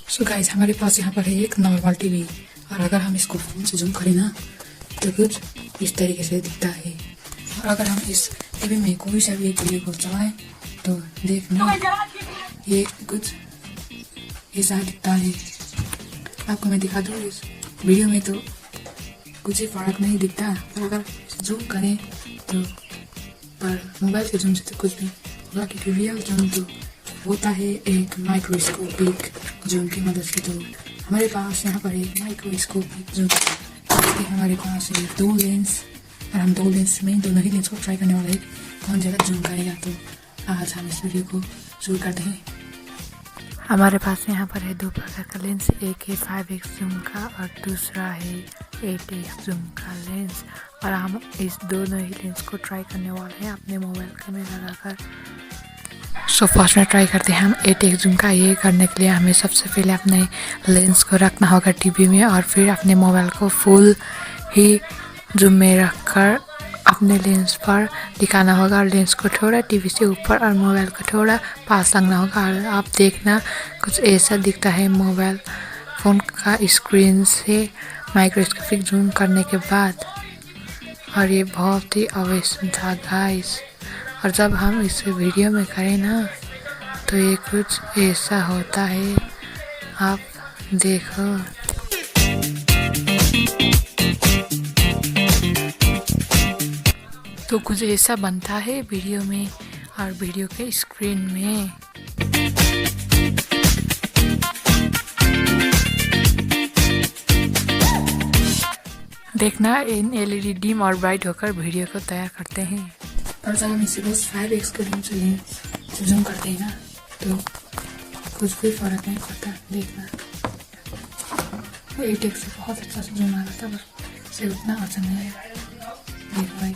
So guys, हमारे पास यहाँ पर है एक नॉर्मल टीवी, और अगर हम इसको फोन से जूम करें ना तो कुछ इस तरीके से दिखता है। और अगर हम इस टीवी में कोई सा भी एक वीडियो को चलाएं तो देखना ये कुछ ऐसा दिखता है। आपको मैं दिखा दूँ, इस वीडियो में तो कुछ ही फर्क नहीं दिखता, पर अगर जूम करें तो पर मोबाइल से जूम से तो कुछ भी होगा, क्योंकि रियल जूम तो होता है एक माइक्रोस्कोपिक जूम की मदद से। तो हमारे पास यहाँ पर एक माइक्रोस्कोपिक जूम है। हमारे पास है 2 लेंस, और हम 2 लेंस में दोनों ही लेंस को ट्राई करने वाले हैं कौन ज़्यादा जूम करेगा। तो आज हम इस वीडियो को शुरू करते हैं। हमारे पास यहाँ पर है 2 प्रकार का लेंस, एक है 5x जूम का और दूसरा है 8x जूम का लेंस, और हम इस दोनों ही लेंस को ट्राई करने वाले हैं अपने मोबाइल कैमरे लगाकर। सो फर्स्ट में ट्राई करते हैं हम 8x जूम का। ये करने के लिए हमें सबसे पहले अपने लेंस को रखना होगा टीवी में, और फिर अपने मोबाइल को फुल ही जूम में रखकर अपने लेंस पर दिखाना होगा, और लेंस को थोड़ा टीवी से ऊपर और मोबाइल को थोड़ा पास रखना होगा। और आप देखना कुछ ऐसा दिखता है मोबाइल फ़ोन का स्क्रीन से माइक्रोस्कोपिक जूम करने के बाद, और ये बहुत ही अवेशन था गाइस। और जब हम इसे वीडियो में करें ना तो ये कुछ ऐसा होता है, आप देखो। तो कुछ ऐसा बनता है वीडियो में और वीडियो के स्क्रीन में। देखना इन एलईडी डिम और ब्राइट होकर वीडियो को तैयार करते हैं। और जब हम इसे बस 5x के जूम से जूम करते हैं ना तो कुछ भी फर्क नहीं पड़ता। देखना 8x से बहुत अच्छा से जूम आ रहा था, पर इसे उतना अच्छा नहीं है। देखो भाई,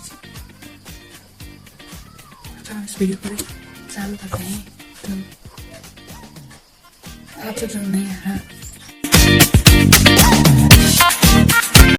जब हम इस वीडियो को चालू करते हैं तो आपसे जूम नहीं आ रहा।